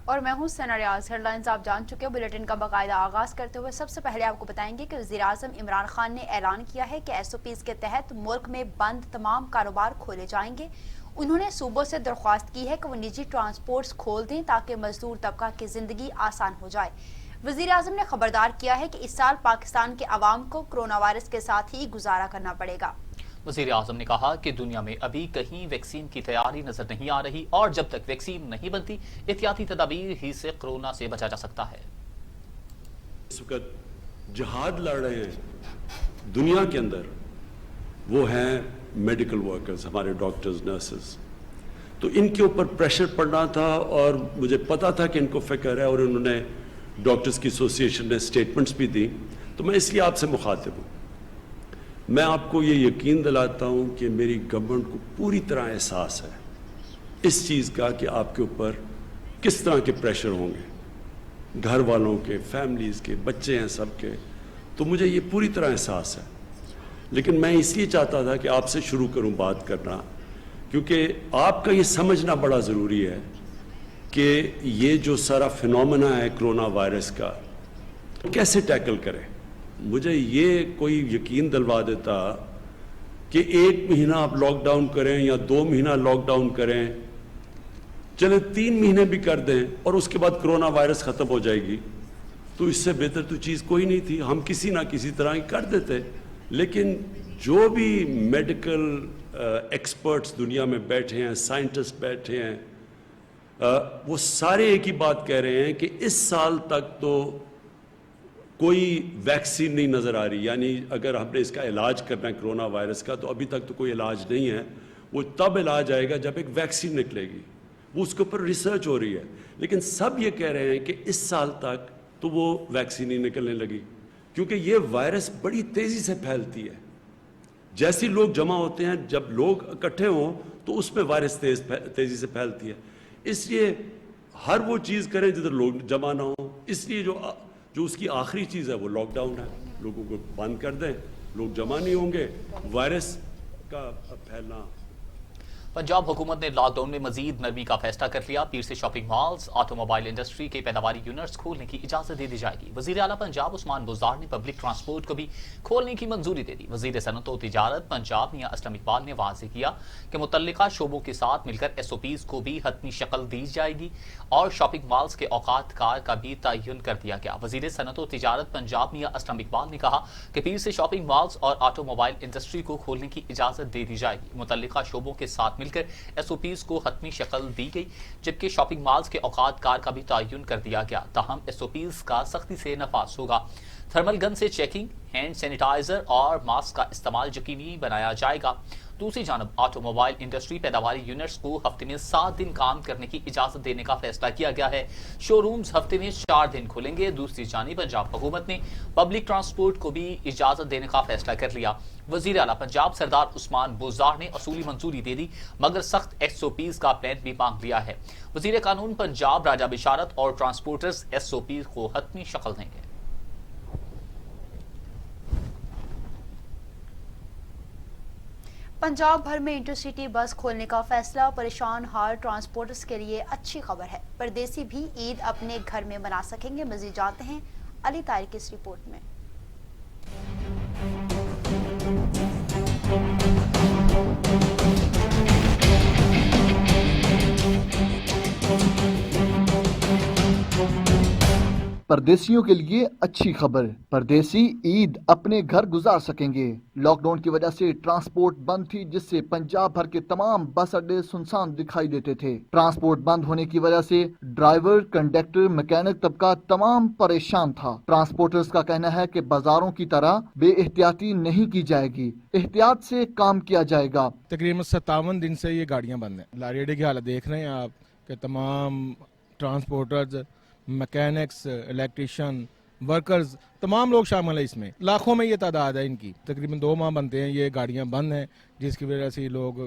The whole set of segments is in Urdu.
اور میں ہوں ثنا ریاض۔ ہیڈ لائنز آپ جان چکے ہو۔ بلیٹن کا باقاعدہ آغاز کرتے ہوئے سب سے پہلے آپ کو بتائیں گے کہ وزیراعظم عمران خان نے اعلان کیا ہے کہ ایس او پیز کے تحت ملک میں بند تمام کاروبار کھولے جائیں گے۔ انہوں نے صوبوں سے درخواست کی ہے کہ وہ نجی ٹرانسپورٹس کھول دیں تاکہ مزدور طبقہ کی زندگی آسان ہو جائے۔ وزیراعظم نے خبردار کیا ہے کہ اس سال پاکستان کے عوام کو کرونا وائرس کے ساتھ ہی گزارا کرنا پڑے گا۔ وزیر اعظم نے کہا کہ دنیا میں ابھی کہیں ویکسین کی تیاری نظر نہیں آ رہی اور جب تک ویکسین نہیں بنتی احتیاطی تدابیر ہی سے کورونا سے بچا جا سکتا ہے۔ اس وقت جہاد لڑ رہے ہیں دنیا کے اندر، وہ ہیں میڈیکل ورکرز، ہمارے ڈاکٹرز، نرسز، تو ان کے اوپر پریشر پڑنا تھا اور مجھے پتا تھا کہ ان کو فکر ہے اور انہوں نے ڈاکٹرز کی ایسوسی ایشن نے سٹیٹمنٹس بھی دی، تو میں اس لیے آپ سے مخاطب ہوں۔ میں آپ کو یہ یقین دلاتا ہوں کہ میری گورنمنٹ کو پوری طرح احساس ہے اس چیز کا کہ آپ کے اوپر کس طرح کے پریشر ہوں گے، گھر والوں کے، فیملیز کے، بچے ہیں سب کے، تو مجھے یہ پوری طرح احساس ہے۔ لیکن میں اس لیے چاہتا تھا کہ آپ سے شروع کروں بات کرنا، کیونکہ آپ کا یہ سمجھنا بڑا ضروری ہے کہ یہ جو سارا فینومینا ہے کرونا وائرس کا کیسے ٹیکل کرے۔ مجھے یہ کوئی یقین دلوا دیتا کہ 1 مہینہ آپ لاک ڈاؤن کریں یا 2 مہینہ لاک ڈاؤن کریں، چلے 3 مہینے بھی کر دیں اور اس کے بعد کرونا وائرس ختم ہو جائے گی، تو اس سے بہتر تو چیز کوئی نہیں تھی، ہم کسی نہ کسی طرح ہی کر دیتے۔ لیکن جو بھی میڈیکل ایکسپرٹس دنیا میں بیٹھے ہیں، سائنٹسٹ بیٹھے ہیں، وہ سارے ایک ہی بات کہہ رہے ہیں کہ اس سال تک تو کوئی ویکسین نہیں نظر آ رہی، یعنی اگر ہم نے اس کا علاج کرنا ہے کرونا وائرس کا تو ابھی تک تو کوئی علاج نہیں ہے، وہ تب علاج آئے گا جب ایک ویکسین نکلے گی، وہ اس کے اوپر ریسرچ ہو رہی ہے۔ لیکن سب یہ کہہ رہے ہیں کہ اس سال تک تو وہ ویکسین ہی نکلنے لگی، کیونکہ یہ وائرس بڑی تیزی سے پھیلتی ہے۔ جیسے لوگ جمع ہوتے ہیں، جب لوگ اکٹھے ہوں تو اس میں وائرس تیزی سے پھیلتی ہے، اس لیے ہر وہ چیز کریں جدھر لوگ جمع نہ ہوں۔ اس لیے جو اس کی آخری چیز ہے وہ لاک ڈاؤن ہے، لوگوں کو بند کر دیں، لوگ جمع نہیں ہوں گے، وائرس کا پھیلنا۔ پنجاب حکومت نے لاک ڈاؤن میں مزید نرمی کا فیصلہ کر لیا۔ پیر سے shopping malls, auto mobile industry کے پیداواری یونٹس کھولنے کی اجازت دے دی جائے گی۔ وزیر اعلیٰ پنجاب عثمان بزدار نے پبلک ٹرانسپورٹ کو بھی کھولنے کی منظوری دے دی۔ وزیر صنعت و تجارت پنجاب میاں اسلم اقبال نے واضح کیا کہ متعلقہ شعبوں کے ساتھ مل کر ایس او پیز کو بھی حتمی شکل دی جائے گی اور شاپنگ مالز کے اوقات کار کا بھی تعین کر دیا گیا۔ وزیر صنعت و تجارت پنجاب میاں اسلم اقبال نے کہا کہ پیر سے شاپنگ مالز اور آٹو موبائل انڈسٹری کو کھولنے کی اجازت دے دی جائے گی۔ متعلقہ شعبوں کے ساتھ مل کر ایس او پیز کو حتمی شکل دی گئی، جبکہ شاپنگ مالز کے اوقات کار کا بھی تعین کر دیا گیا۔ تاہم ایس او پیز کا سختی سے نفاذ ہوگا۔ تھرمل گن سے چیکنگ، ہینڈ سینیٹائزر اور ماسک کا استعمال یقینی بنایا جائے گا۔ دوسری جانب آٹو موبائل انڈسٹری پیداواری یونٹس کو ہفتے میں 7 دن کام کرنے کی اجازت دینے کا فیصلہ کیا گیا ہے۔ شو رومز ہفتے میں 4 دن کھلیں گے۔ دوسری جانب پنجاب حکومت نے پبلک ٹرانسپورٹ کو بھی اجازت دینے کا فیصلہ کر لیا۔ وزیر اعلیٰ پنجاب سردار عثمان بزدار نے اصولی منظوری دے دی، مگر سخت ایس او پیز کا پلان بھی مانگ لیا ہے۔ وزیر قانون پنجاب راجہ بشارت اور ٹرانسپورٹرز ایس او پیز کو حتمی شکل دیں گے۔ پنجاب بھر میں انٹرسٹی بس کھولنے کا فیصلہ پریشان حال ٹرانسپورٹرز کے لیے اچھی خبر ہے۔ پردیسی بھی عید اپنے گھر میں منا سکیں گے۔ مزید جانتے ہیں علی طاہر کی اس رپورٹ میں۔ پردیسیوں کے لیے اچھی خبر، پردیسی عید اپنے گھر گزار سکیں گے۔ لاک ڈاؤن کی وجہ سے ٹرانسپورٹ بند تھی، جس سے پنجاب بھر کے تمام بس اڈے سنسان دکھائی دیتے تھے۔ ٹرانسپورٹ بند ہونے کی وجہ سے ڈرائیور، کنڈکٹر، میکینک طبقہ تمام پریشان تھا۔ ٹرانسپورٹرز کا کہنا ہے کہ بازاروں کی طرح بے احتیاطی نہیں کی جائے گی، احتیاط سے کام کیا جائے گا۔ تقریباً 57 دن سے یہ گاڑیاں بند ہیں۔ لاری اڈے کی حالت دیکھ رہے ہیں آپ کہ تمام ٹرانسپورٹرز، میکینکس، الیکٹریشین، ورکرز، تمام لوگ شامل ہیں اس میں۔ لاکھوں میں یہ تعداد ہے ان کی۔ تقریباً 2 ماہ بنتے ہیں یہ گاڑیاں بند ہیں، جس کی وجہ سے لوگ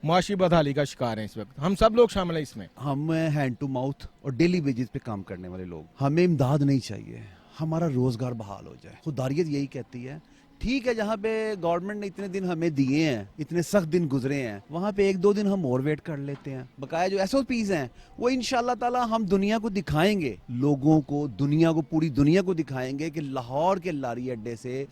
معاشی بدحالی کا شکار ہیں اس وقت۔ ہم سب لوگ شامل ہیں اس میں۔ ہم ہینڈ ٹو ماؤتھ اور ڈیلی ویجز پہ کام کرنے والے لوگ، ہمیں امداد نہیں چاہیے، ہمارا روزگار بحال ہو جائے۔ خودداریت یہی کہتی ہے ٹھیک ہے جہاں پہ گورنمنٹ نے اتنے دن ہمیں دیے ہیں, اتنے سخت دن گزرے ہیں, وہاں پہ 1-2 دن ہم اور ویٹ کر لیتے ہیں. بقایا جو ایس او پیز ہیں وہ انشاءاللہ تعالی ہم دنیا کو دکھائیں گے, لوگوں کو, دنیا کو, پوری دنیا کو دکھائیں گے کہ لاہور کے لاری اڈے سے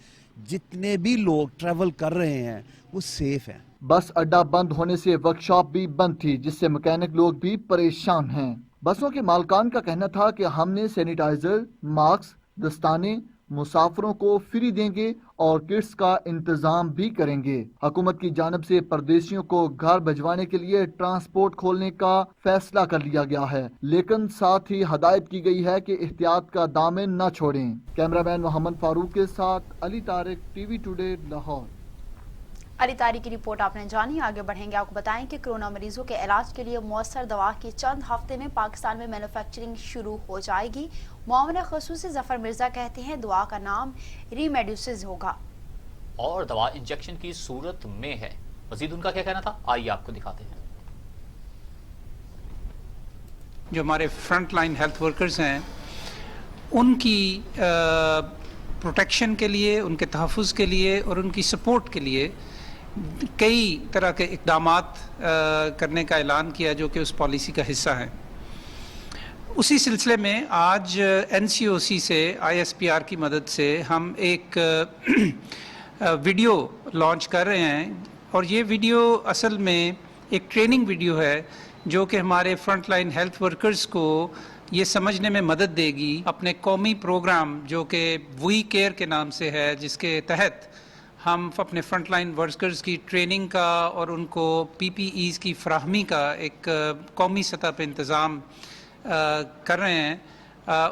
جتنے بھی لوگ ٹریول کر رہے ہیں وہ سیف ہیں. بس اڈا بند ہونے سے ورکشاپ بھی بند تھی جس سے مکینک لوگ بھی پریشان ہیں. بسوں کے مالکان کا کہنا تھا کہ ہم نے سینیٹائزر, ماسک, دستانے مسافروں کو فری دیں گے اور کٹس کا انتظام بھی کریں گے. حکومت کی جانب سے پردیسیوں کو گھر بھجوانے کے لیے ٹرانسپورٹ کھولنے کا فیصلہ کر لیا گیا ہے, لیکن ساتھ ہی ہدایت کی گئی ہے کہ احتیاط کا دامن نہ چھوڑیں. کیمرہ مین محمد فاروق کے ساتھ Ali Tariq, TV today, Lahore. Ali Tariq کی رپورٹ آپ نے جانی. آگے بڑھیں گے, آپ کو بتائیں کہ کرونا مریضوں کے علاج کے لیے مؤثر دوا کی چند ہفتے میں پاکستان میں مینوفیکچرنگ شروع ہو جائے گی. معاون خصوصی ظفر مرزا کہتے ہیں دوا کا نام ریمیڈیوسز ہوگا اور دوا انجیکشن کی صورت میں ہے. مزید ان کا کیا کہنا تھا, آئیے آپ کو دکھاتے ہیں. جو ہمارے فرنٹ لائن ہیلتھ ورکرز ہیں ان کی پروٹیکشن کے لیے, ان کے تحفظ کے لیے اور ان کی سپورٹ کے لیے کئی طرح کے اقدامات کرنے کا اعلان کیا جو کہ اس پالیسی کا حصہ ہیں. اسی سلسلے میں آج این سی او سی سے, آئی ایس پی آر کی مدد سے ہم ایک ویڈیو لانچ کر رہے ہیں, اور یہ ویڈیو اصل میں ایک ٹریننگ ویڈیو ہے جو کہ ہمارے فرنٹ لائن ہیلتھ ورکرز کو یہ سمجھنے میں مدد دے گی اپنے قومی پروگرام جو کہ وی کیئر کے نام سے ہے, جس کے تحت ہم اپنے فرنٹ لائن ورکرز کی ٹریننگ کا اور ان کو پی پی ایز کی فراہمی کا ایک قومی سطح پہ انتظام کر رہے ہیں.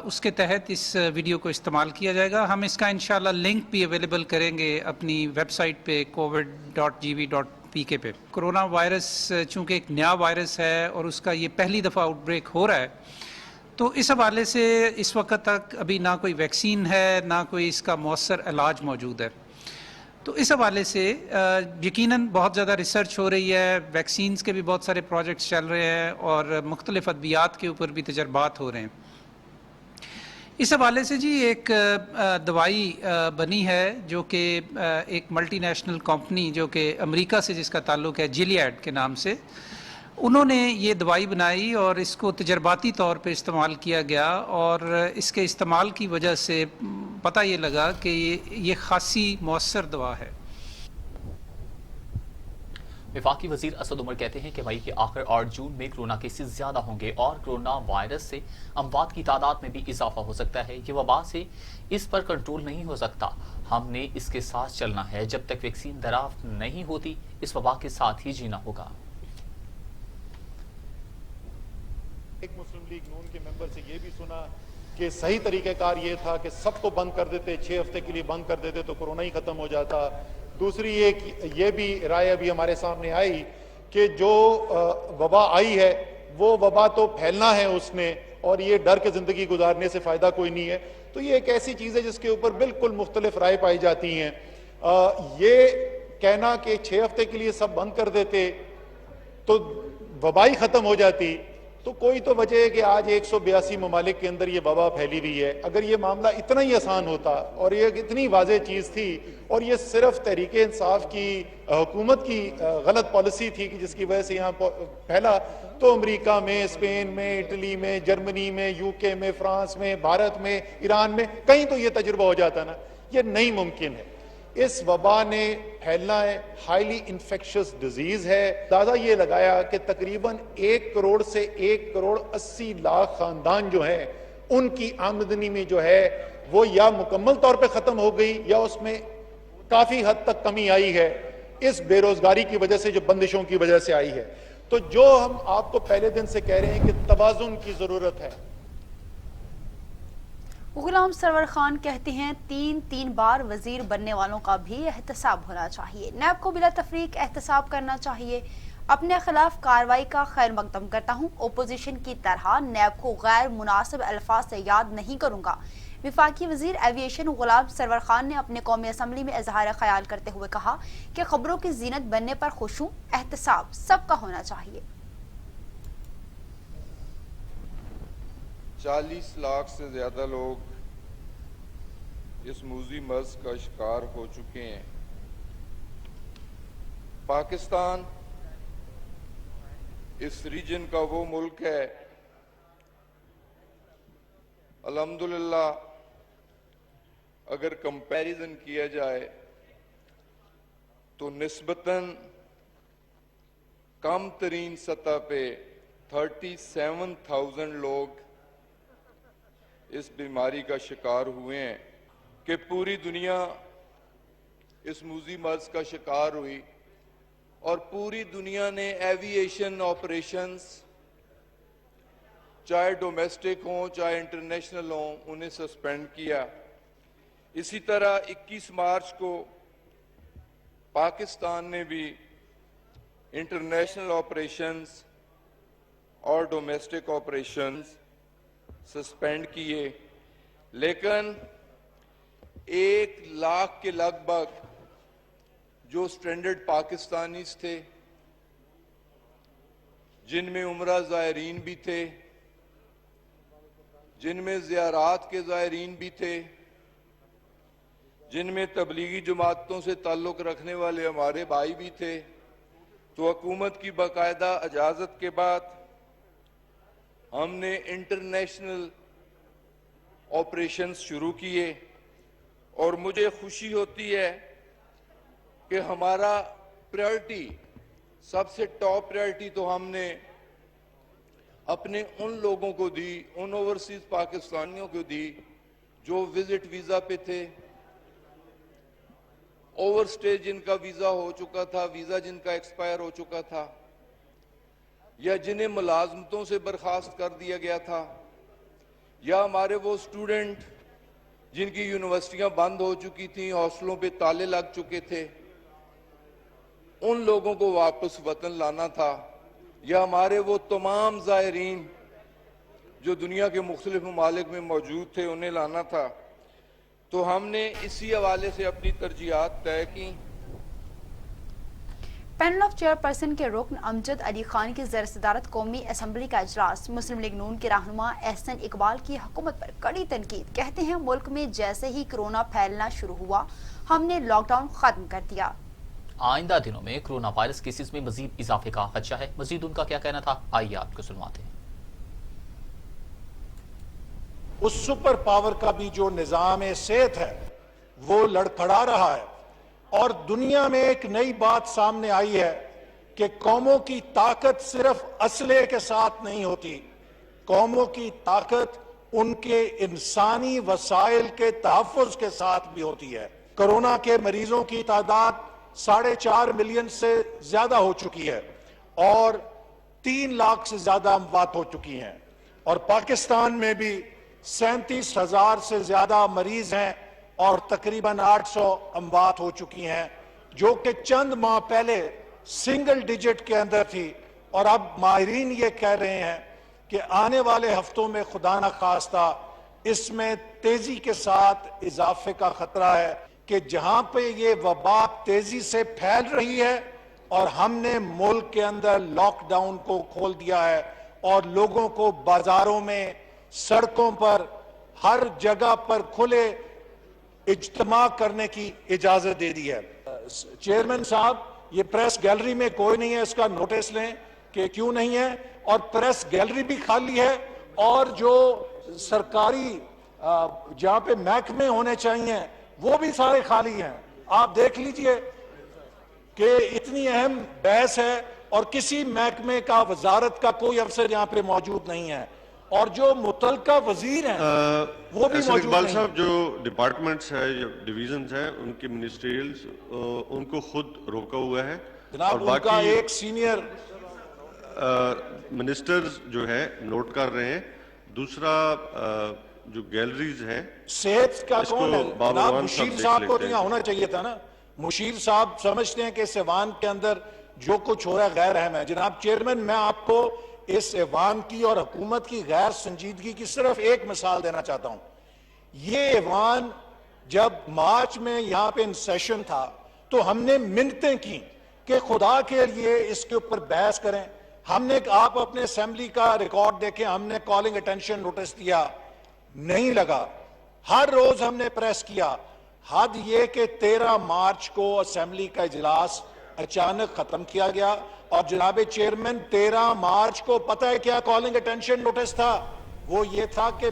اس کے تحت اس ویڈیو کو استعمال کیا جائے گا. ہم اس کا انشاءاللہ لنک بھی اویلیبل کریں گے اپنی ویب سائٹ پہ covid.gv.pk پہ. کرونا وائرس چونکہ ایک نیا وائرس ہے اور اس کا یہ پہلی دفعہ آؤٹ بریک ہو رہا ہے, تو اس حوالے سے اس وقت تک ابھی نہ کوئی ویکسین ہے نہ کوئی اس کا مؤثر علاج موجود ہے. تو اس حوالے سے یقیناً بہت زیادہ ریسرچ ہو رہی ہے, ویکسینز کے بھی بہت سارے پروجیکٹس چل رہے ہیں اور مختلف ادویات کے اوپر بھی تجربات ہو رہے ہیں. اس حوالے سے جی ایک دوائی بنی ہے جو کہ ایک ملٹی نیشنل کمپنی جو کہ امریکہ سے جس کا تعلق ہے, جیلیاڈ کے نام سے, انہوں نے یہ دوائی بنائی اور اس کو تجرباتی طور پہ استعمال کیا گیا, اور اس کے استعمال کی وجہ سے پتہ یہ لگا کہ یہ خاصی مؤثر دوا ہے. وفاقی وزیر اسد عمر کہتے ہیں کہ مئی کے آخر اور جون میں کرونا کیسز زیادہ ہوں گے اور کرونا وائرس سے اموات کی تعداد میں بھی اضافہ ہو سکتا ہے. یہ وبا سے اس پر کنٹرول نہیں ہو سکتا, ہم نے اس کے ساتھ چلنا ہے. جب تک ویکسین دریافت نہیں ہوتی اس وبا کے ساتھ ہی جینا ہوگا. ایک مسلم لیگ نون کے ممبر سے یہ بھی سنا کہ صحیح طریقہ کار یہ تھا کہ سب کو بند کر دیتے, 6 ہفتے کے لیے بند کر دیتے تو کورونا ہی ختم ہو جاتا. دوسری ایک یہ بھی رائے ابھی ہمارے سامنے آئی کہ جو وبا آئی ہے وہ وبا تو پھیلنا ہے اس نے, اور یہ ڈر کے زندگی گزارنے سے فائدہ کوئی نہیں ہے. تو یہ ایک ایسی چیز ہے جس کے اوپر بالکل مختلف رائے پائی جاتی ہیں. یہ کہنا کہ 6 ہفتے کے لیے سب بند کر دیتے تو وبا ہی ختم ہو جاتی, تو کوئی تو وجہ ہے کہ آج 182 ممالک کے اندر یہ وبا پھیلی ہوئی ہے. اگر یہ معاملہ اتنا ہی آسان ہوتا اور یہ اتنی واضح چیز تھی اور یہ صرف تحریک انصاف کی حکومت کی غلط پالیسی تھی کہ جس کی وجہ سے یہاں پھیلا, تو امریکہ میں, اسپین میں, اٹلی میں, جرمنی میں, یو کے میں, فرانس میں, بھارت میں, ایران میں کہیں تو یہ تجربہ ہو جاتا نا. یہ نہیں ممکن ہے. اس وبا نے پھیلنا ہے, ہائیلی انفیکشس ڈیزیز ہے. اندازہ یہ لگایا کہ تقریباً 1 کروڑ سے 1 کروڑ 80 لاکھ خاندان جو ہیں ان کی آمدنی میں جو ہے وہ یا مکمل طور پہ ختم ہو گئی یا اس میں کافی حد تک کمی آئی ہے, اس بے روزگاری کی وجہ سے جو بندشوں کی وجہ سے آئی ہے. تو جو ہم آپ کو پہلے دن سے کہہ رہے ہیں کہ توازن کی ضرورت ہے. غلام سرور خان کہتے ہیں 3 بار وزیر بننے والوں کا بھی احتساب ہونا چاہیے. نیب کو بلا تفریق احتساب کرنا چاہیے. اپنے خلاف کارروائی کا خیر مقدم کرتا ہوں. اپوزیشن کی طرح نیب کو غیر مناسب الفاظ سے یاد نہیں کروں گا. وفاقی وزیر ایویشن غلام سرور خان نے اپنے قومی اسمبلی میں اظہار خیال کرتے ہوئے کہا کہ خبروں کی زینت بننے پر خوش ہوں. احتساب سب کا ہونا چاہیے. 40 لاکھ سے زیادہ لوگ اس موذی مرض کا شکار ہو چکے ہیں۔ پاکستان اس ریجن کا وہ ملک ہے الحمدللہ اگر کمپیریزن کیا جائے تو نسبتاً کم ترین سطح پہ 37,000 لوگ اس بیماری کا شکار ہوئے ہیں کہ پوری دنیا اس موذی مرض کا شکار ہوئی اور پوری دنیا نے ایوییشن آپریشنز چاہے ڈومیسٹک ہوں چاہے انٹرنیشنل ہوں انہیں سسپینڈ کیا۔ اسی طرح 21 مارچ کو پاکستان نے بھی انٹرنیشنل آپریشنز اور ڈومیسٹک آپریشنز سسپینڈ کیے، لیکن 1 لاکھ کے لگ بھگ جو سٹرینڈڈ پاکستانیز تھے جن میں عمرہ زائرین بھی تھے، جن میں زیارات کے زائرین بھی تھے، جن میں تبلیغی جماعتوں سے تعلق رکھنے والے ہمارے بھائی بھی تھے، تو حکومت کی باقاعدہ اجازت کے بعد ہم نے انٹرنیشنل آپریشنز شروع کیے اور مجھے خوشی ہوتی ہے کہ ہمارا پریورٹی سب سے ٹاپ پریورٹی تو ہم نے اپنے ان لوگوں کو دی، ان اوورسیز پاکستانیوں کو دی جو وزٹ ویزا پہ تھے، اوور سٹے جن کا ویزا ہو چکا تھا، ویزا جن کا ایکسپائر ہو چکا تھا، یا جنہیں ملازمتوں سے برخاست کر دیا گیا تھا، یا ہمارے وہ اسٹوڈنٹ جن کی یونیورسٹیاں بند ہو چکی تھیں، ہاسٹلوں پہ تالے لگ چکے تھے، ان لوگوں کو واپس وطن لانا تھا، یا ہمارے وہ تمام زائرین جو دنیا کے مختلف ممالک میں موجود تھے انہیں لانا تھا۔ تو ہم نے اسی حوالے سے اپنی ترجیحات طے کی۔ پینل آف چیئرپرسن کے رکن امجد علی خان کی زیر صدارت قومی اسمبلی کا اجلاس، مسلم لیگ نون کے رہنما احسن اقبال کی حکومت پر کڑی تنقید، کہتے ہیں ملک میں جیسے ہی کورونا پھیلنا شروع ہوا ہم نے لاک ڈاؤن ختم کر دیا۔ آئندہ دنوں میں کورونا وائرس کیسز میں مزید اضافے کا خدشہ ہے، مزید ان کا کیا کہنا تھا، آئیے آپ کو سنواتے ہیں۔ اس سپر پاور کا بھی جو نظام صحت ہے وہ لڑکھڑا رہا ہے، اور دنیا میں ایک نئی بات سامنے آئی ہے کہ قوموں کی طاقت صرف اسلحے کے ساتھ نہیں ہوتی، قوموں کی طاقت ان کے انسانی وسائل کے تحفظ کے ساتھ بھی ہوتی ہے۔ کورونا کے مریضوں کی تعداد 4.5 ملین سے زیادہ ہو چکی ہے اور 3 لاکھ سے زیادہ اموات ہو چکی ہیں، اور پاکستان میں بھی 37,000 سے زیادہ مریض ہیں اور تقریباً 800 اموات ہو چکی ہیں، جو کہ چند ماہ پہلے سنگل ڈیجٹ کے اندر تھی، اور اب ماہرین یہ کہہ رہے ہیں کہ آنے والے ہفتوں میں خدا نخواستہ اس میں تیزی کے ساتھ اضافے کا خطرہ ہے، کہ جہاں پہ یہ وبا تیزی سے پھیل رہی ہے اور ہم نے ملک کے اندر لاک ڈاؤن کو کھول دیا ہے اور لوگوں کو بازاروں میں، سڑکوں پر، ہر جگہ پر کھلے اجتماع کرنے کی اجازت دے دی ہے۔ چیئرمین صاحب، یہ پریس گیلری میں کوئی نہیں ہے، اس کا نوٹس لیں کہ کیوں نہیں ہے، اور پریس گیلری بھی خالی ہے، اور جو سرکاری جہاں پہ محکمے ہونے چاہیے وہ بھی سارے خالی ہیں۔ آپ دیکھ لیجئے کہ اتنی اہم بحث ہے اور کسی محکمے کا، وزارت کا کوئی افسر یہاں پہ موجود نہیں ہے، اور جو متعلقہ وزیر ہیں وہ بھی موجود اقبال نہیں۔ صاحب، جو ڈپارٹمنٹس ہیں یا ڈویژنز ہیں ان کے منسٹریلز ان کو خود روکا ہوا ہے، جناب ان کا ایک سینئر منسٹرز جو ہے نوٹ کر رہے ہیں۔ دوسرا جو گیلریز ہیں صحت کا کون ہے؟ جناب مشیر صاحب کو تو یہاں ہونا چاہیے تھا نا۔ مشیر صاحب سمجھتے ہیں کہ اس ایوان کے اندر جو کچھ ہو رہا ہے غیر اہم ہے۔ جناب چیئرمین، میں آپ کو اس ایوان کی اور حکومت کی غیر سنجیدگی کی صرف ایک مثال دینا چاہتا ہوں۔ یہ ایوان جب مارچ میں یہاں پہ ان سیشن تھا تو ہم نے منتیں کی کہ خدا کے لیے اس کے اوپر بحث کریں۔ ہم نے، آپ اپنے اسمبلی کا ریکارڈ دیکھیں، ہم نے کالنگ اٹینشن نوٹس دیا، نہیں لگا۔ ہر روز ہم نے پریس کیا. حد یہ کہ 13 مارچ کو اسمبلی کا اجلاس اچانک ختم کیا گیا اور جناب چیئرمین 13 مارچ کو پتہ ہے کیا کالنگ اٹینشن نوٹس تھا؟ وہ یہ تھا کہ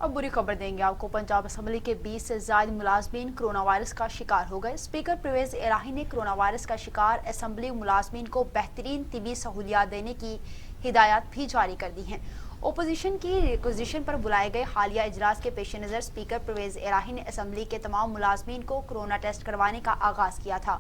اب بری خبر دیں گے آپ کو. پنجاب اسمبلی کے 20 سے زائد ملازمین کرونا وائرس کا شکار ہو گئے. اسپیکر پرویز الہی نے کرونا وائرس کا شکار اسمبلی ملازمین کو بہترین طبی سہولیات دینے کی ہدایات بھی جاری کر دی ہیں. اپوزیشن کی ریکوزیشن پر بلائے گئے حالیہ اجلاس کے پیش نظر اسپیکر پرویز الہی نے اسمبلی کے تمام ملازمین کو کرونا ٹیسٹ کروانے کا آغاز کیا تھا.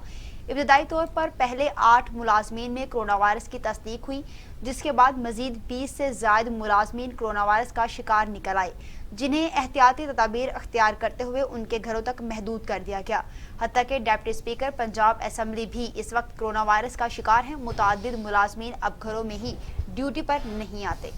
ابتدائی طور پر پہلے 8 ملازمین میں کرونا وائرس کی تصدیق ہوئی، جس کے بعد مزید 20 سے زائد ملازمین کرونا وائرس کا شکار نکل آئے، جنہیں احتیاطی تدابیر اختیار کرتے ہوئے ان کے گھروں تک محدود کر دیا گیا. حتیٰ کہ ڈپٹی اسپیکر پنجاب اسمبلی بھی اس وقت کرونا وائرس کا شکار ہیں. متعدد ملازمین اب گھروں میں ہی ڈیوٹی پر نہیں آتے.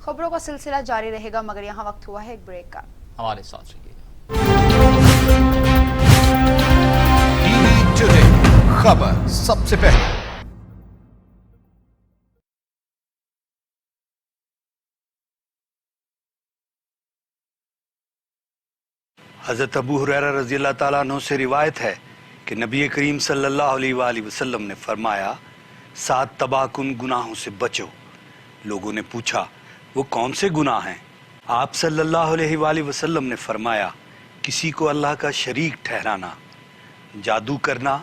خبروں کا سلسلہ جاری رہے گا، مگر یہاں وقت ہوا ہے ایک بریک کا. ہمارے ساتھ رہیے. ٹی وی ٹوڈے خبر سب سے پہلے. حضرت ابو ہریرہ رضی اللہ تعالیٰ عنہ سے روایت ہے کہ نبی کریم صلی اللہ علیہ وآلہ وسلم نے فرمایا 7 تباہ کن گناہوں سے بچو. لوگوں نے پوچھا وہ کون سے گناہ ہیں؟ آپ صلی اللہ علیہ وآلہ وسلم نے فرمایا کسی کو اللہ کا شریک ٹھہرانا، جادو کرنا،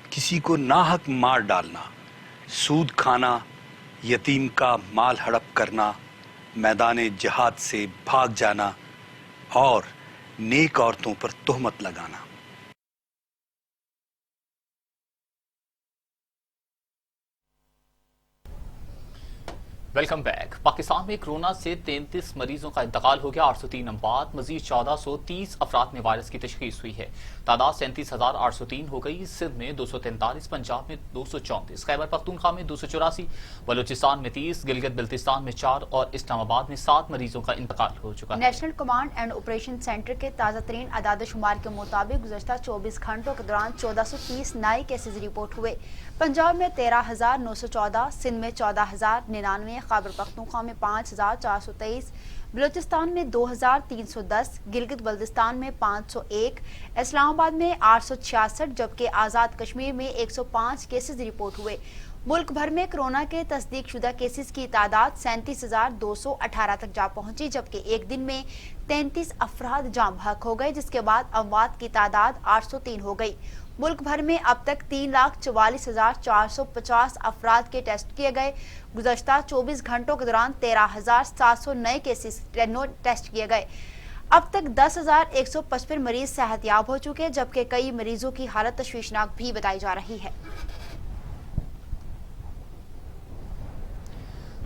کسی کو ناحق مار ڈالنا، سود کھانا، یتیم کا مال ہڑپ کرنا، میدان جہاد سے بھاگ جانا اور نیک عورتوں پر تہمت لگانا. Welcome back. پاکستان میں کرونا سے 33 مریضوں کا انتقال ہو گیا. 803 اموات، مزید 1430 افراد میں وائرس کی تشخیص ہوئی ہے. تعداد 37,803 ہو گئی. سندھ میں 243، پنجاب میں 234، خیبر پختونخوا میں 284، بلوچستان میں 30، گلگت بلتستان میں 4 اور اسلام آباد میں 7 مریضوں کا انتقال ہو چکا ہے. National command and operation centre کے تازہ ترین اعداد و شمار کے مطابق گزشتہ 24 گھنٹوں کے دوران 1430 نئے کیسز رپورٹ ہوئے. پنجاب میں 13,914، سندھ میں 14,099، خیبر پختونخوا میں 5,423، بلوچستان میں 2,310، گلگت بلتستان میں 501، اسلام آباد میں 866، جبکہ آزاد کشمیر میں 105 کیسز رپورٹ ہوئے. ملک بھر میں کرونا کے تصدیق شدہ کیسز کی تعداد 37,218 تک جا پہنچی، جبکہ ایک دن میں 33 افراد جاں بحق ہو گئے، جس کے بعد اموات کی تعداد 803 ہو گئی. ملک بھر میں اب تک 3,44,450 افراد کے ٹیسٹ کیے گئے. گزشتہ 24 گھنٹوں کے دوران 13,700 نئے کیسز ٹیسٹ کیے گئے. اب تک 10,155 مریض صحت یاب ہو چکے، جبکہ کئی مریضوں کی حالت تشویشناک بھی بتائی جا رہی ہے.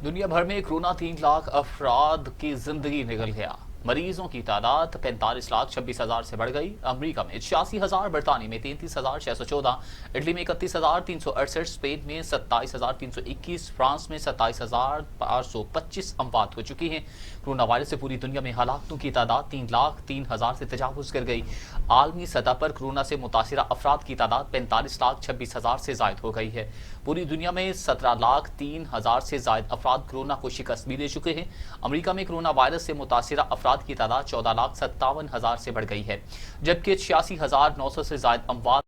دنیا بھر میں کرونا 3 لاکھ افراد کی زندگی نکل گیا. مریضوں کی تعداد 45,26,000 سے بڑھ گئی. امریکہ میں 86,000، برطانیہ میں 33,614، اٹلی میں 31,368، اسپین میں 27,321، فرانس میں 27,525 اموات ہو چکی ہیں. کرونا وائرس سے پوری دنیا میں ہلاکتوں کی تعداد 3,03,000 سے تجاوز کر گئی. عالمی سطح پر کرونا سے متاثرہ افراد کی تعداد 45,26,000 سے زائد ہو گئی ہے. پوری دنیا میں 17,03,000 سے زائد افراد کرونا کو شکست بھی دے چکے ہیں. امریکہ میں کرونا وائرس سے متاثرہ افراد کی تعداد 14,57,000 سے بڑھ گئی ہے، جبکہ 86,900 سے زائد اموات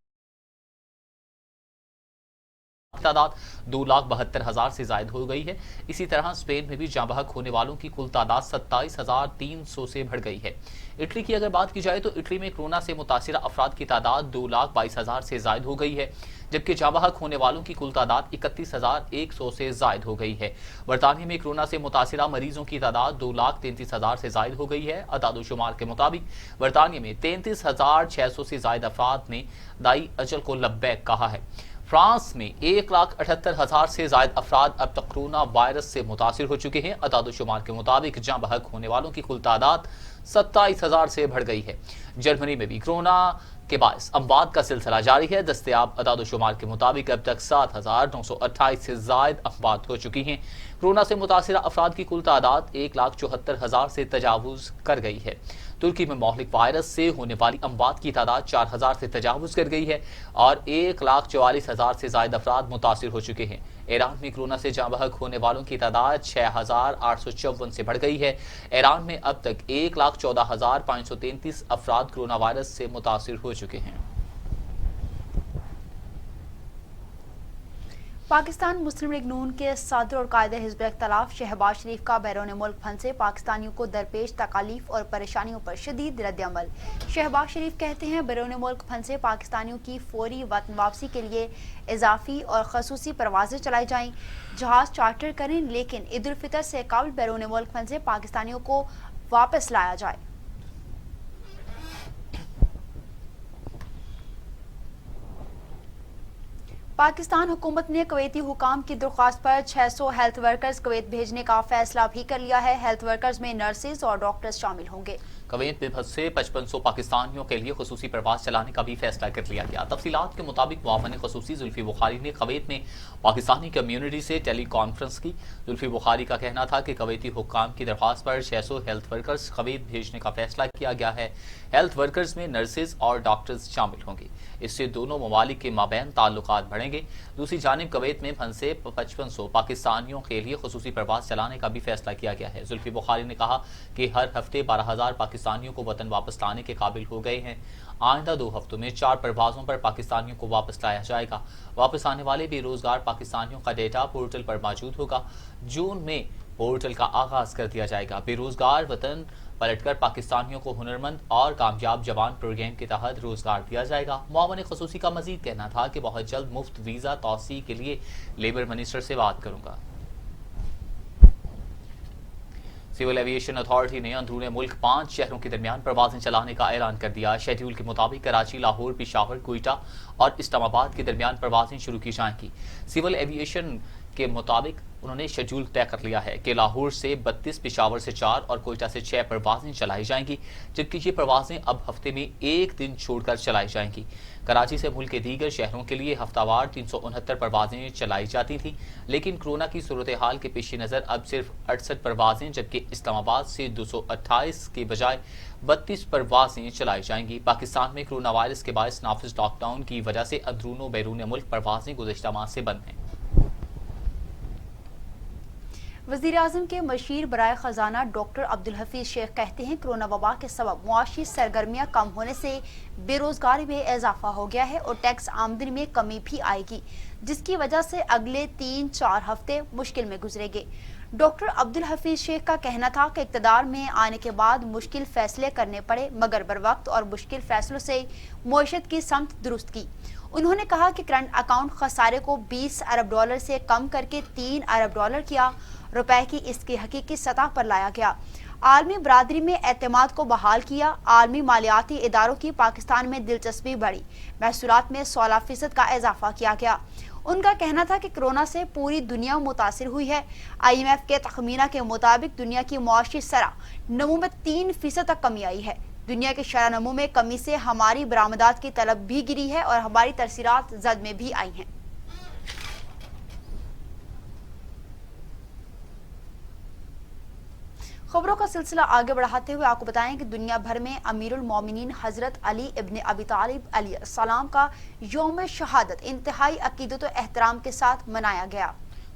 تعداد 2,72,000 سے زائد ہو گئی ہے. اسی طرح اسپین میں بھی جاں بحق ہونے والوں کی کل تعداد 27,300 سے بڑھ گئی ہے. اٹلی کی اگر بات کی جائے تو اٹلی میں کرونا سے متاثرہ افراد کی تعداد 2,22,000 سے زائد ہو گئی ہے، جبکہ جاں بحق ہونے والوں کی کل تعداد 31,100 سے زائد ہو گئی ہے. برطانیہ میں کرونا سے متاثرہ مریضوں کی تعداد 2,33,000 سے زائد ہو گئی ہے. اعداد و شمار کے مطابق برطانیہ میں 33,600 سے زائد افراد نے دائی اجل کو لبیک کہا ہے. فرانس میں 1,78,000 سے زائد افراد اب تک کرونا وائرس سے متاثر ہو چکے ہیں. اعداد و شمار کے مطابق جاں بحق ہونے والوں کی کل تعداد 27,000 سے بڑھ گئی ہے. جرمنی میں بھی کرونا کے باعث اموات کا سلسلہ جاری ہے. دستیاب اعداد و شمار کے مطابق اب تک 7,928 سے زائد اموات ہو چکی ہیں. کورونا سے متاثرہ افراد کی کل تعداد 1,74,000 سے تجاوز کر گئی ہے۔ ترکی میں مہلک وائرس سے ہونے والی اموات کی تعداد 4,000 سے تجاوز کر گئی ہے اور 1,44,000 سے زائد افراد متاثر ہو چکے ہیں۔ ایران میں کورونا سے جاں بحق ہونے والوں کی تعداد 6,854 سے بڑھ گئی ہے۔ ایران میں اب تک 1,14,533 افراد کورونا وائرس سے متاثر ہو چکے ہیں۔ پاکستان مسلم لیگ نون کے صدر اور قائد حزب اختلاف شہباز شریف کا بیرون ملک پھنسے پاکستانیوں کو درپیش تکالیف اور پریشانیوں پر شدید رد عمل۔ شہباز شریف کہتے ہیں بیرون ملک پھنسے پاکستانیوں کی فوری وطن واپسی کے لیے اضافی اور خصوصی پروازیں چلائی جائیں، جہاز چارٹر کریں، لیکن عید الفطر سے قبل بیرون ملک پھنسے پاکستانیوں کو واپس لایا جائے۔ پاکستان حکومت نے کویتی حکام کی درخواست پر 600 ہیلتھ ورکرز کویت بھیجنے کا فیصلہ بھی کر لیا ہے۔ ہیلتھ ورکرز میں نرسز اور ڈاکٹرز شامل ہوں گے۔ کویت میں پھنسے 5500 پاکستانیوں کے لیے خصوصی پرواز چلانے کا بھی فیصلہ کر لیا گیا۔ تفصیلات کے مطابق معاون خصوصی زلفی بخاری نے کویت میں پاکستانی کمیونٹی سے ٹیلی کانفرنس کی۔ زلفی بخاری کا کہنا تھا کہ کویتی حکام کی درخواست پر 600 ہیلتھ ورکرز کویت بھیجنے کا فیصلہ کیا گیا ہے۔ ہیلتھ ورکرز میں نرسز اور ڈاکٹرز شامل ہوں گے۔ اس سے دونوں ممالک کے مابین تعلقات بڑھیں گے۔ دوسری جانب کویت میں پھنسے 5500 پاکستانیوں کے لیے خصوصی پرواز چلانے کا بھی فیصلہ کیا گیا ہے۔ زلفی بخاری نے کہا کہ ہر ہفتے 12,000 پاکستانیوں کو وطن واپس لانے کے قابل ہو گئے ہیں۔ آئندہ 2 ہفتوں میں 4 پروازوں پر پاکستانیوں کو واپس لایا جائے گا۔ واپس آنے والے بے روزگار پاکستانیوں کا ڈیٹا پورٹل پر موجود ہوگا۔ جون میں پورٹل کا آغاز کر دیا جائے گا۔ بے روزگار وطن پلٹ کر پاکستانیوں کو ہنرمند اور کامیاب جوان پروگرام کے تحت روزگار دیا جائے گا۔ معاون خصوصی کا مزید کہنا تھا کہ بہت جلد مفت ویزا توسیع کے لیے لیبر منسٹر سے بات کروں گا۔ سول ایویشن اتھارٹی نے اندرون ملک 5 شہروں کے درمیان پروازیں چلانے کا اعلان کر دیا۔ شیڈول کے مطابق کراچی، لاہور، پشاور، کوئٹہ اور اسلام آباد کے درمیان پروازیں شروع کی جائیں گی۔ سول ایویشن کے مطابق انہوں نے شیڈول طے کر لیا ہے کہ لاہور سے 32، پشاور سے 4 اور کوئٹہ سے 6 پروازیں چلائی جائیں گی، جبکہ یہ پروازیں اب ہفتے میں 1 دن چھوڑ کر چلائی جائیں گی۔ کراچی سے ملک کے دیگر شہروں کے لیے ہفتہ وار 369 پروازیں چلائی جاتی تھیں، لیکن کورونا کی صورتحال کے پیش نظر اب صرف 68 پروازیں، جبکہ اسلام آباد سے 228 کے بجائے 32 پروازیں چلائی جائیں گی۔ پاکستان میں کورونا وائرس کے باعث نافذ لاک ڈاؤن کی وجہ سے اندرون و بیرون ملک پروازیں گزشتہ ماہ سے بند ہیں۔ وزیراعظم کے مشیر برائے خزانہ ڈاکٹر عبدالحفیظ شیخ کہتے ہیں کورونا وبا کے سبب معاشی سرگرمیاں کم ہونے سے بے روزگاری میں اضافہ ہو گیا ہے اور ٹیکس آمدنی میں کمی بھی آئے گی، جس کی وجہ سے اگلے 3-4 ہفتے مشکل میں گزرے گے۔ ڈاکٹر عبدالحفیظ شیخ کا کہنا تھا کہ اقتدار میں آنے کے بعد مشکل فیصلے کرنے پڑے، مگر بروقت اور مشکل فیصلوں سے معیشت کی سمت درست کی۔ انہوں نے کہا کہ کرنٹ اکاؤنٹ خسارے کو $20 ارب سے کم کر کے $3 ارب کیا، روپے کی اس کی حقیقی سطح پر لایا گیا، عالمی برادری میں اعتماد کو بحال کیا، عالمی مالیاتی اداروں کی پاکستان میں دلچسپی بڑھی، محصولات میں 16% کا اضافہ کیا گیا۔ ان کا کہنا تھا کہ کورونا سے پوری دنیا متاثر ہوئی ہے۔ IMF کے تخمینہ کے مطابق دنیا کی معاشی شرح نمو میں 3% تک کمی آئی ہے۔ دنیا کے شرح نمو میں کمی سے ہماری برآمدات کی طلب بھی گری ہے اور ہماری ترسیلات زد میں بھی آئی ہیں۔ خبروں کا سلسلہ آگے بڑھاتے ہوئے آپ کو بتائیں کہ دنیا بھر میں امیر المومنین حضرت علی ابن ابی طالب علیہ السلام کا یوم شہادت انتہائی عقیدت و احترام کے ساتھ منایا گیا۔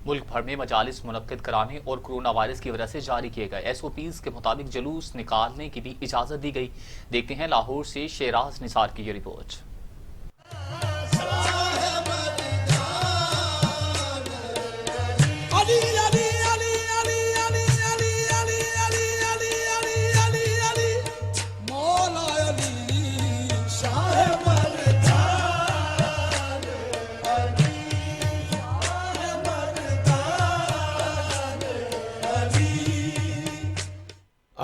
ملک بھر میں مجالس منعقد کرانے اور کورونا وائرس کی وجہ سے جاری کیے گئے SOPs کے مطابق جلوس نکالنے کی بھی اجازت دی گئی۔ دیکھتے ہیں لاہور سے شیراز نثار کی یہ رپورٹ۔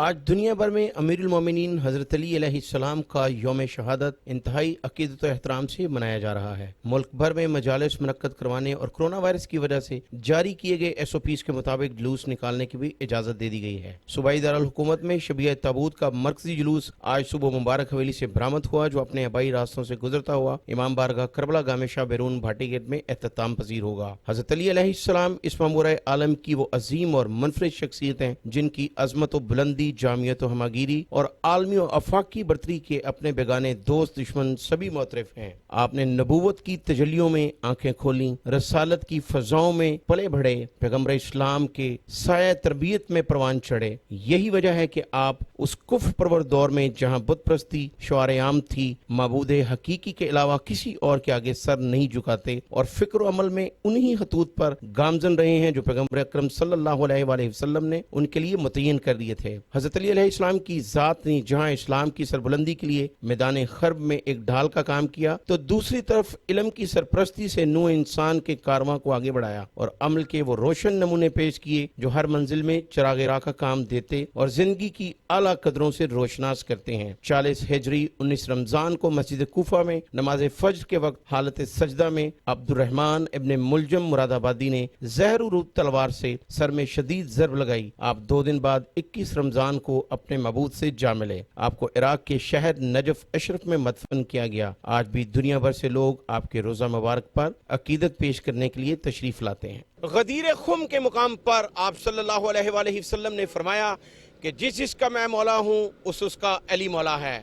آج دنیا بھر میں امیر المومنین حضرت علی علیہ السلام کا یوم شہادت انتہائی عقیدت و احترام سے منایا جا رہا ہے۔ ملک بھر میں مجالس منعقد کروانے اور کرونا وائرس کی وجہ سے جاری کیے گئے SOPs کے مطابق جلوس نکالنے کی بھی اجازت دے دی گئی ہے۔ صوبائی دارالحکومت میں شبیہ تابوت کا مرکزی جلوس آج صبح مبارک حویلی سے برآمد ہوا، جو اپنے آبائی راستوں سے گزرتا ہوا امام بارگاہ کربلا گامے شاہ بیرون بھاٹی گیٹ میں اختتام پذیر ہوگا۔ حضرت علی علیہ السلام اس مامورۂ عالم کی وہ عظیم اور منفرد شخصیت ہیں جن کی عظمت و بلندی، جامعیت و ہماگیری اور عالمی و آفاقی برتری کے اپنے بیگانے دوست دشمن سبھی معترف ہیں۔ آپ نے نبوت کی تجلیوں میں آنکھیں کھولیں، رسالت کی فضاؤں میں پلے بڑھے، پیغمبر اسلام کے سایہ تربیت میں پروان چڑھے۔ یہی وجہ ہے کہ آپ اس کفر پرور دور میں جہاں بت پرستی شعار عام تھی، معبود حقیقی کے علاوہ کسی اور کے آگے سر نہیں جھکاتے اور فکر و عمل میں انہی خطوط پر گامزن رہے ہیں جو پیغمبر اکرم صلی اللہ علیہ وآلہ وسلم نے ان کے لیے متعین کر دیے تھے۔ حضرت علی علیہ السلام کی ذات نے جہاں اسلام کی سربلندی کے لیے میدان خرب میں ایک ڈھال کا کام کیا، تو دوسری طرف علم کی سرپرستی سے نوع انسان کے کارواں کو آگے بڑھایا اور عمل کے وہ روشن نمونے پیش کیے جو ہر منزل میں چراغ راہ کا کام دیتے اور زندگی کی اعلیٰ قدروں سے روشناس کرتے ہیں۔ 40 ہجری 19 رمضان کو مسجد کوفہ میں نماز فجر کے وقت حالت سجدہ میں عبد الرحمن ابن ملجم مراد آبادی نے زہر ورود تلوار سے سر میں شدید ضرب لگائی۔ آپ 2 دن بعد 21 رمضان کو اپنے معبود سے جا ملے۔ آپ کو عراق کے شہر نجف اشرف میں مدفن کیا گیا۔ آج بھی دنیا بھر سے لوگ آپ کے روزہ مبارک پر عقیدت پیش کرنے کے لیے تشریف لاتے ہیں۔ غدیر خم کے مقام پر آپ صلی اللہ علیہ وآلہ وسلم نے فرمایا کہ جس کا میں مولا ہوں اس کا علی مولا ہے۔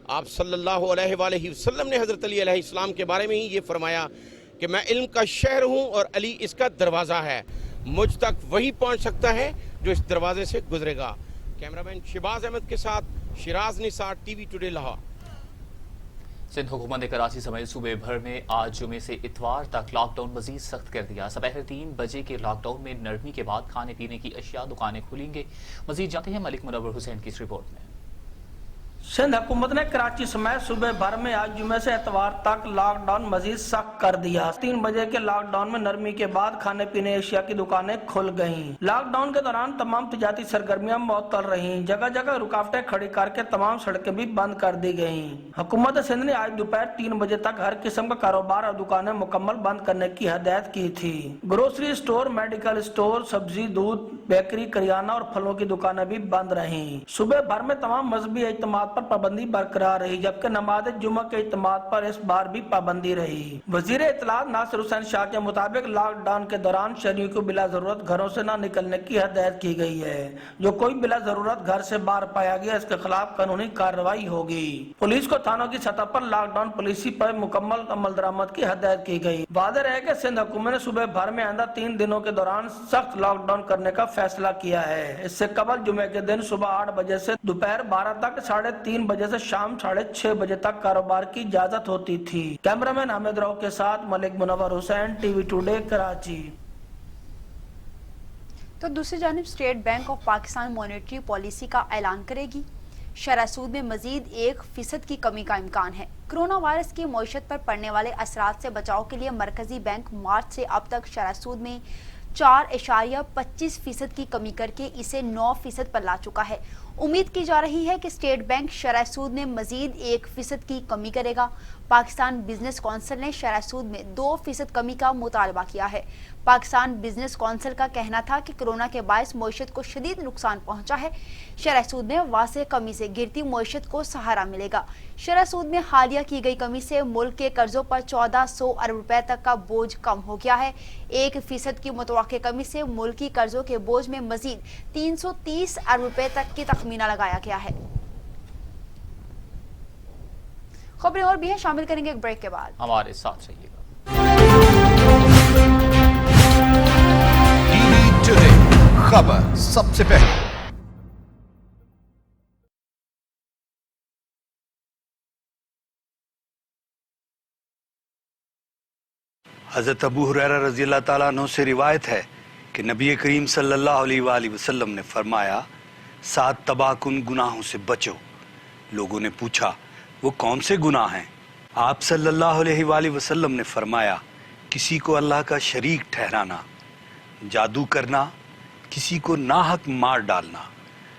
آپ صلی اللہ علیہ وآلہ وسلم نے حضرت علی علیہ السلام کے بارے میں ہی یہ فرمایا کہ میں علم کا شہر ہوں اور علی اس کا دروازہ ہے، مجھ تک وہی پہنچ سکتا ہے جو اس دروازے سے گزرے گا۔ کیمرامین شہباز احمد کے ساتھ Shiraz Nisar, TV today Lahore. Sindh حکومت نے کراچی سمیت صوبے بھر میں آج جمعے سے اتوار تک لاک ڈاؤن مزید سخت کر دیا۔ دوپہر 3 بجے کے لاک ڈاؤن میں نرمی کے بعد کھانے پینے کی اشیاء دکانیں کھلیں گے۔ مزید جانتے ہیں ملک منور حسین کی اس رپورٹ میں۔ سندھ حکومت نے کراچی سمیت صوبے بھر میں آج جمعے سے اتوار تک لاک ڈاؤن مزید سخت کر دیا۔ 3 بجے کے لاک ڈاؤن میں نرمی کے بعد کھانے پینے اشیاء کی دکانیں کھل گئیں۔ لاک ڈاؤن کے دوران تمام تجارتی سرگرمیاں معطل رہیں، جگہ جگہ رکاوٹیں کھڑی کر کے تمام سڑکیں بھی بند کر دی گئیں۔ حکومت سندھ نے آج دوپہر 3 بجے تک ہر قسم کا کاروبار اور دکانیں مکمل بند کرنے کی ہدایت کی تھی۔ گروسری اسٹور، میڈیکل اسٹور، سبزی، دودھ، بیکری، کریانہ اور پھلوں کی دکانیں بھی بند رہیں۔ صوبے بھر میں تمام مذہبی اجتماعات پر پابندی برقرار رہی، جبکہ نماز جمعہ کے اجتماعات پر اس بار بھی پابندی رہی۔ وزیر اطلاعات ناصر حسین شاہ کے مطابق لاک ڈاؤن کے دوران شہریوں کو بلا ضرورت گھروں سے نہ نکلنے کی ہدایت کی گئی ہے۔ جو کوئی بلا ضرورت گھر سے باہر پایا گیا اس کے خلاف قانونی کارروائی ہوگی۔ پولیس کو تھانوں کی سطح پر لاک ڈاؤن پالیسی پر مکمل عمل درآمد کی ہدایت کی گئی۔ واضح رہے کہ سندھ حکومت نے صوبے بھر میں آئندہ 3 دنوں کے دوران سخت لاک ڈاؤن کرنے کا فیصلہ کیا ہے۔ اس سے قبل جمعے کے دن صبح 8 بجے سے دوپہر 12 تک، 3:30 بجے سے شام 6:30 بجے تک کاروبار کی اجازت ہوتی تھی۔ کیمرامین حامد راؤ کے ساتھ ملک منور حسین، ٹی وی ٹوڈے، کراچی۔ تو دوسری جانب state bank of Pakistan monetary policy کا اعلان کرے گی۔ شرح سود میں مزید 1% کی کمی کا امکان ہے۔ کرونا وائرس کی معیشت پر پڑنے والے اثرات سے بچاؤ کے لیے مرکزی بینک مارچ سے اب تک شرح سود میں 4.25% کی کمی کر کے اسے 9% پر لا چکا ہے۔ امید کی جا رہی ہے کہ اسٹیٹ بینک شرح سود میں مزید 1% کی کمی کرے گا۔ پاکستان بزنس کونسل نے شرح سود میں 2% کمی کا مطالبہ کیا ہے۔ پاکستان بزنس کونسل کا کہنا تھا کہ کرونا کے باعث معیشت کو شدید نقصان پہنچا ہے۔ شرح سود میں واضح کمی سے گرتی معیشت کو سہارا ملے گا۔ شرح سود میں حالیہ کی گئی کمی سے ملک کے قرضوں پر 1400 ارب روپے تک کا بوجھ کم ہو گیا ہے۔ 1% کی متوقع کمی سے ملکی قرضوں کے بوجھ میں مزید 330 ارب روپے تک کی تخمینہ لگایا گیا ہے۔ خبریں اور بھی ہیں، شامل کریں گے ایک بریک کے بعد۔ ہمارے ساتھ رہیے گا۔ ٹی وی ٹوڈے خبر سب سے پہلے۔ حضرت ابو ہریرہ رضی اللہ تعالیٰ عنہ سے روایت ہے کہ نبی کریم صلی اللہ علیہ وآلہ وسلم نے فرمایا 7 تباہ کن گناہوں سے بچو۔ لوگوں نے پوچھا وہ کون سے گناہ ہیں؟ آپ صلی اللہ علیہ وآلہ وسلم نے فرمایا کسی کو اللہ کا شریک ٹھہرانا، جادو کرنا، کسی کو ناحق مار ڈالنا،